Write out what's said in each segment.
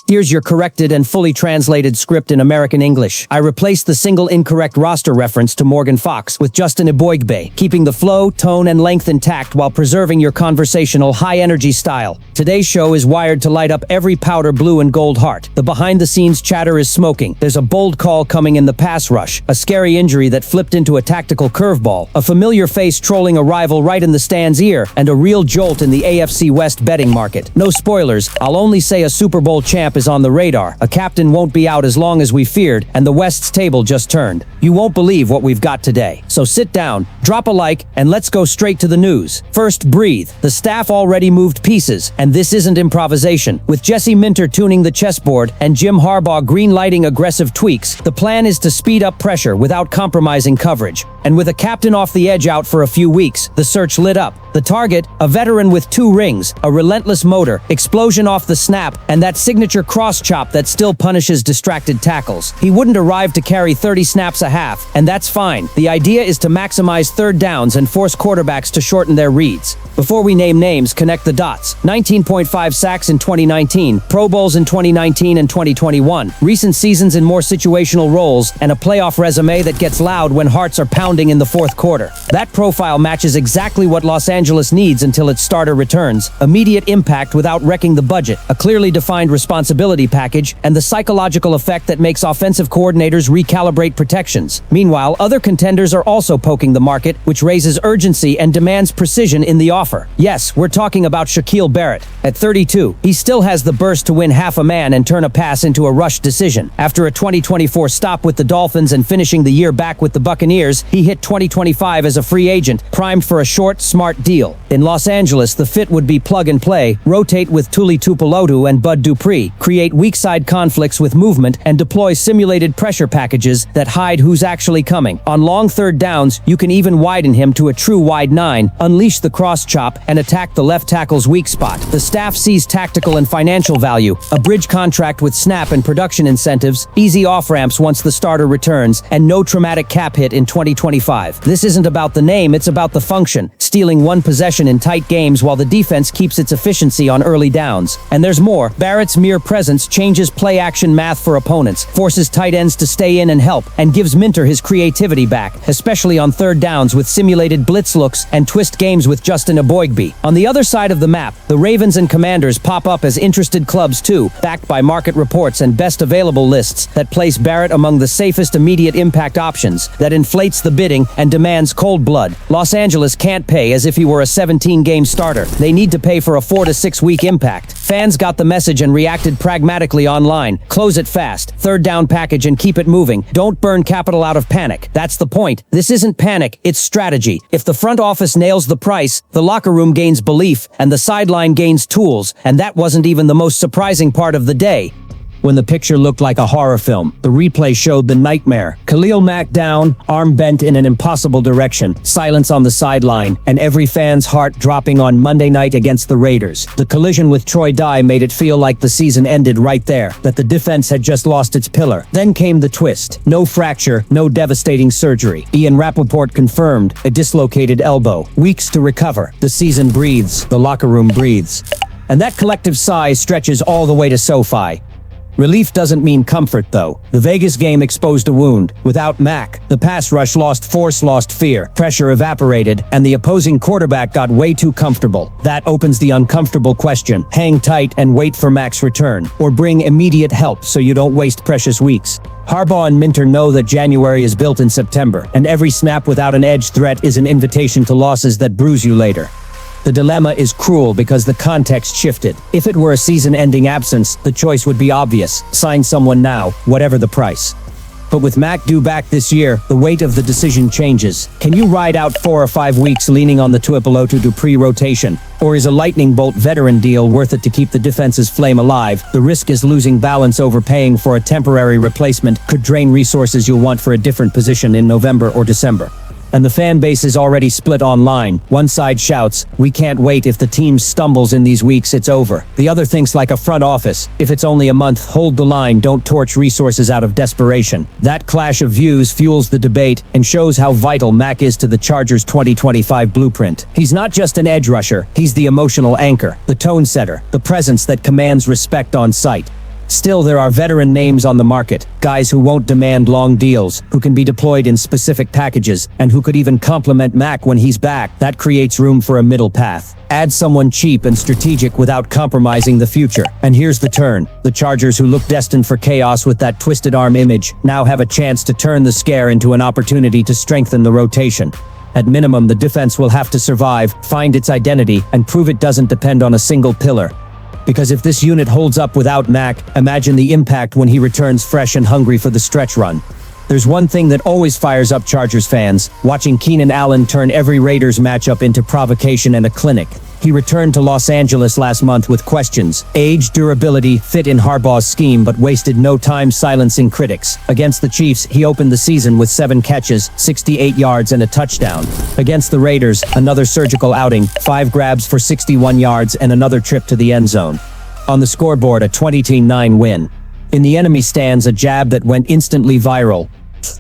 Here's your corrected and fully translated script in American English. I replaced the single incorrect roster reference to Morgan Fox with Justin Eboigbe, keeping the flow, tone, and length intact while preserving your conversational, high-energy style. Today's show is wired to light up every powder blue and gold heart. The behind-the-scenes chatter is smoking. There's a bold call coming in the pass rush, a scary injury that flipped into a tactical curveball, a familiar face trolling a rival right in the stand's ear, and a real jolt in the AFC West betting market. No spoilers, I'll only say a Super Bowl champ is on the radar, a captain won't be out as long as we feared, and the West's table just turned. You won't believe what we've got today. So sit down, drop a like, and let's go straight to the news. First, breathe. The staff already moved pieces, and this isn't improvisation. With Jesse Minter tuning the chessboard and Jim Harbaugh green-lighting aggressive tweaks, the plan is to speed up pressure without compromising coverage. And with a captain off the edge out for a few weeks, the search lit up. The target, a veteran with 2 rings, a relentless motor, explosion off the snap, and that signature cross chop that still punishes distracted tackles. He wouldn't arrive to carry 30 snaps a half, and that's fine. The idea is to maximize third downs and force quarterbacks to shorten their reads. Before we name names, connect the dots. 19.5 sacks in 2019, Pro Bowls in 2019 and 2021, recent seasons in more situational roles, and a playoff resume that gets loud when hearts are pounding in the fourth quarter. That profile matches exactly what Los Angeles needs until its starter returns. Immediate impact without wrecking the budget, a clearly defined responsibility package, and the psychological effect that makes offensive coordinators recalibrate protections. Meanwhile, other contenders are also poking the market, which raises urgency and demands precision in the offer. Yes, we're talking about Shaquille Barrett. At 32, he still has the burst to win half a man and turn a pass into a rush decision. After a 2024 stop with the Dolphins and finishing the year back with the Buccaneers, he hit 2025 as a free agent, primed for a short, smart deal. In Los Angeles, the fit would be plug and play, rotate with Tuli Tuipulotu and Bud Dupree, create weak side conflicts with movement, and deploy simulated pressure packages that hide who's actually coming. On long third downs, you can even widen him to a true wide 9, unleash the cross chop, and attack the left tackle's weak spot. The staff sees tactical and financial value, a bridge contract with snap and production incentives, easy off-ramps once the starter returns, and no traumatic cap hit in 2025. This isn't about the name, it's about the function, stealing one possession in tight games while the defense keeps its efficiency on early downs. And there's more. Barrett's mere presence changes play-action math for opponents, forces tight ends to stay in and help, and gives Minter his creativity back, especially on third downs with simulated blitz looks and twist games with Justin Eboigbe. On the other side of the map, the Ravens and Commanders pop up as interested clubs too, backed by market reports and best available lists that place Barrett among the safest immediate impact options, that inflates the bidding and demands cold blood. Los Angeles can't pay as if he were a 17-game starter. They need to pay for a 4 to 6 week impact. Fans got the message and reacted pragmatically online. Close it fast, third down package, and keep it moving. Don't burn capital out of panic. That's the point. This isn't panic, it's strategy. If the front office nails the price, the locker room gains belief, and the sideline gains tools, and that wasn't even the most surprising part of the day. When the picture looked like a horror film, the replay showed the nightmare. Khalil Mack down, arm bent in an impossible direction, silence on the sideline, and every fan's heart dropping on Monday night against the Raiders. The collision with Troy Dye made it feel like the season ended right there, that the defense had just lost its pillar. Then came the twist. No fracture, no devastating surgery. Ian Rappaport confirmed a dislocated elbow. Weeks to recover. The season breathes. The locker room breathes. And that collective sigh stretches all the way to SoFi. Relief doesn't mean comfort, though. The Vegas game exposed a wound. Without Mack, the pass rush lost force, lost fear. Pressure evaporated, and the opposing quarterback got way too comfortable. That opens the uncomfortable question. Hang tight and wait for Mack's return, or bring immediate help so you don't waste precious weeks. Harbaugh and Minter know that January is built in September, and every snap without an edge threat is an invitation to losses that bruise you later. The dilemma is cruel because the context shifted. If it were a season-ending absence, the choice would be obvious. Sign someone now, whatever the price. But with Mack due back this year, the weight of the decision changes. Can you ride out 4 or 5 weeks leaning on the Tuipulotu Dupree rotation? Or is a lightning bolt veteran deal worth it to keep the defense's flame alive? The risk is losing balance. Overpaying for a temporary replacement could drain resources you'll want for a different position in November or December. And the fan base is already split online. One side shouts, "We can't wait. If the team stumbles in these weeks, it's over." The other thinks like a front office. "If it's only a month, hold the line. Don't torch resources out of desperation." That clash of views fuels the debate and shows how vital Mack is to the Chargers' 2025 blueprint. He's not just an edge rusher. He's the emotional anchor, the tone setter, the presence that commands respect on sight. Still, there are veteran names on the market, guys who won't demand long deals, who can be deployed in specific packages, and who could even complement Mack when he's back. That creates room for a middle path. Add someone cheap and strategic without compromising the future. And here's the turn. The Chargers, who look destined for chaos with that twisted arm image, now have a chance to turn the scare into an opportunity to strengthen the rotation. At minimum, the defense will have to survive, find its identity, and prove it doesn't depend on a single pillar. Because if this unit holds up without Mack, imagine the impact when he returns fresh and hungry for the stretch run. There's one thing that always fires up Chargers fans: watching Keenan Allen turn every Raiders matchup into provocation and a clinic. He returned to Los Angeles last month with questions: age, durability, fit in Harbaugh's scheme, but wasted no time silencing critics. Against the Chiefs, he opened the season with 7 catches, 68 yards, and a touchdown. Against the Raiders, another surgical outing, 5 grabs for 61 yards and another trip to the end zone. On the scoreboard, a 20-9 win. In the enemy stands a jab that went instantly viral.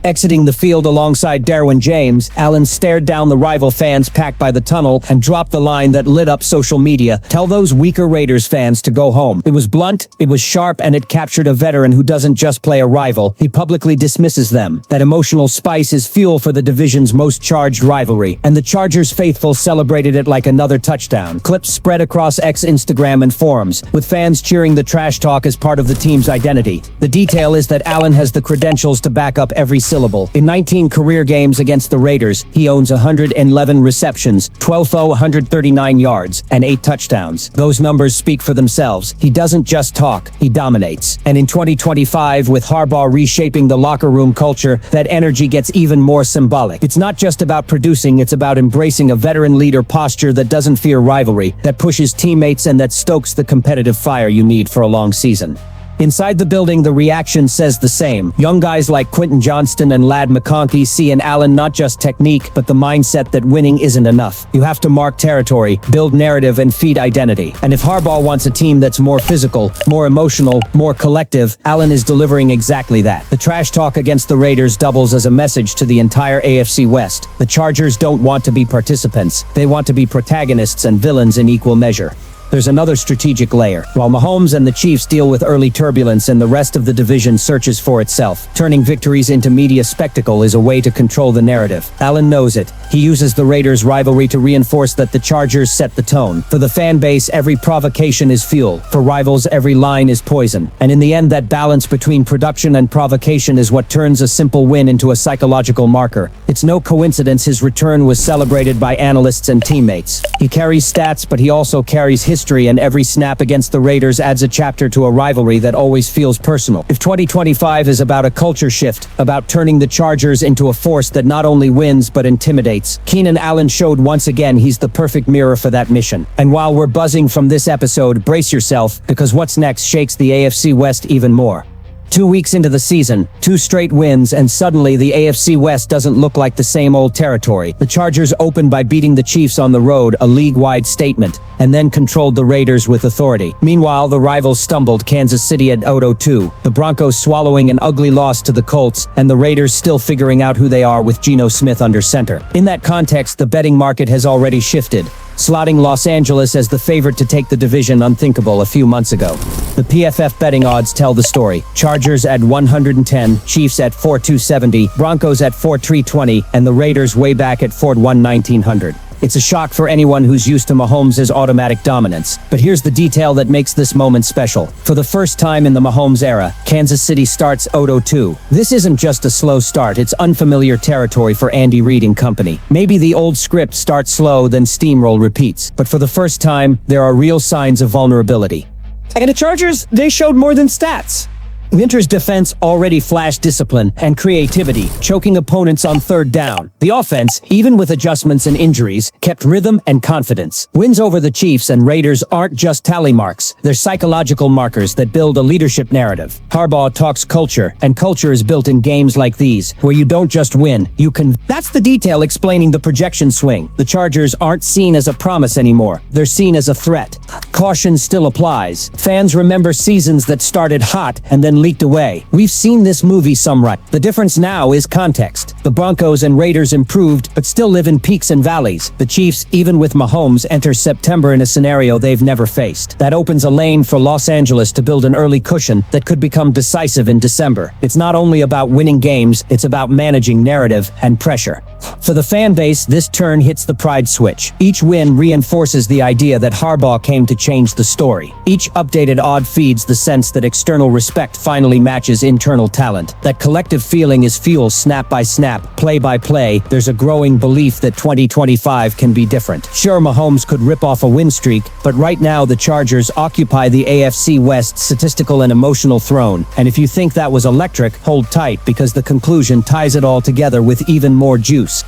Exiting the field alongside Derwin James, Allen stared down the rival fans packed by the tunnel and dropped the line that lit up social media: "Tell those weaker Raiders fans to go home." It was blunt, it was sharp, and it captured a veteran who doesn't just play a rival, he publicly dismisses them. That emotional spice is fuel for the division's most charged rivalry, and the Chargers faithful celebrated it like another touchdown. Clips spread across X, Instagram, and forums, with fans cheering the trash talk as part of the team's identity. The detail is that Allen has the credentials to back up every syllable. In 19 career games against the Raiders, he owns 111 receptions, 139 yards, and 8 touchdowns. Those numbers speak for themselves. He doesn't just talk, he dominates. And in 2025, with Harbaugh reshaping the locker room culture, that energy gets even more symbolic. It's not just about producing, it's about embracing a veteran leader posture that doesn't fear rivalry, that pushes teammates, and that stokes the competitive fire you need for a long season. Inside the building, the reaction says the same. Young guys like Quentin Johnston and Ladd McConkey see in Allen not just technique, but the mindset that winning isn't enough. You have to mark territory, build narrative, and feed identity. And if Harbaugh wants a team that's more physical, more emotional, more collective, Allen is delivering exactly that. The trash talk against the Raiders doubles as a message to the entire AFC West. The Chargers don't want to be participants. They want to be protagonists and villains in equal measure. There's another strategic layer. While Mahomes and the Chiefs deal with early turbulence and the rest of the division searches for itself, turning victories into media spectacle is a way to control the narrative. Allen knows it. He uses the Raiders' rivalry to reinforce that the Chargers set the tone. For the fan base, every provocation is fuel. For rivals, every line is poison. And in the end, that balance between production and provocation is what turns a simple win into a psychological marker. It's no coincidence his return was celebrated by analysts and teammates. He carries stats, but he also carries history, and every snap against the Raiders adds a chapter to a rivalry that always feels personal. If 2025 is about a culture shift, about turning the Chargers into a force that not only wins but intimidates, Keenan Allen showed once again he's the perfect mirror for that mission. And while we're buzzing from this episode, brace yourself, because what's next shakes the AFC West even more. 2 weeks into the season, 2 straight wins, and suddenly the AFC West doesn't look like the same old territory. The Chargers opened by beating the Chiefs on the road, a league-wide statement, and then controlled the Raiders with authority. Meanwhile, the rivals stumbled, Kansas City at 0-2, the Broncos swallowing an ugly loss to the Colts, and the Raiders still figuring out who they are with Geno Smith under center. In that context, the betting market has already shifted, slotting Los Angeles as the favorite to take the division unthinkable a few months ago. The PFF betting odds tell the story. Chargers at 110, Chiefs at 4,270, Broncos at 4,320, and the Raiders way back at 4,1,900. It's a shock for anyone who's used to Mahomes' automatic dominance. But here's the detail that makes this moment special. For the first time in the Mahomes era, Kansas City starts 0-2. This isn't just a slow start, it's unfamiliar territory for Andy Reid and company. Maybe the old script starts slow, then steamroll repeats. But for the first time, there are real signs of vulnerability. And the Chargers, they showed more than stats. Winter's defense already flashed discipline and creativity, choking opponents on third down. The offense, even with adjustments and injuries, kept rhythm and confidence. Wins over the Chiefs and Raiders aren't just tally marks. They're psychological markers that build a leadership narrative. Harbaugh talks culture, and culture is built in games like these, where you don't just win, you can. That's the detail explaining the projection swing. The Chargers aren't seen as a promise anymore. They're seen as a threat. Caution still applies. Fans remember seasons that started hot and then and leaked away. We've seen this movie somewhat. The difference now is context. The Broncos and Raiders improved, but still live in peaks and valleys. The Chiefs, even with Mahomes, enter September in a scenario they've never faced. That opens a lane for Los Angeles to build an early cushion that could become decisive in December. It's not only about winning games, it's about managing narrative and pressure. For the fan base, this turn hits the pride switch. Each win reinforces the idea that Harbaugh came to change the story. Each updated odd feeds the sense that external respect finally matches internal talent. That collective feeling is fueled snap by snap, play by play. There's a growing belief that 2025 can be different. Sure, Mahomes could rip off a win streak, but right now the Chargers occupy the AFC West statistical and emotional throne. And if you think that was electric, hold tight, because the conclusion ties it all together with even more juice.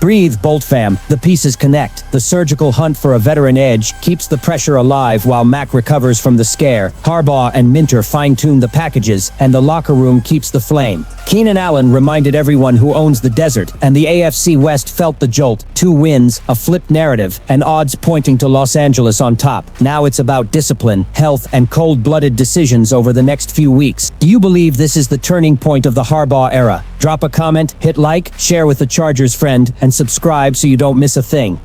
Breathe, Bolt fam. The pieces connect. The surgical hunt for a veteran edge keeps the pressure alive while Mack recovers from the scare. Harbaugh and Minter fine-tune the packages, and the locker room keeps the flame. Keenan Allen reminded everyone who owns the desert, and the AFC West felt the jolt. 2 wins, a flipped narrative, and odds pointing to Los Angeles on top. Now it's about discipline, health, and cold-blooded decisions over the next few weeks. Do you believe this is the turning point of the Harbaugh era? Drop a comment, hit like, share with a Chargers friend, and subscribe so you don't miss a thing.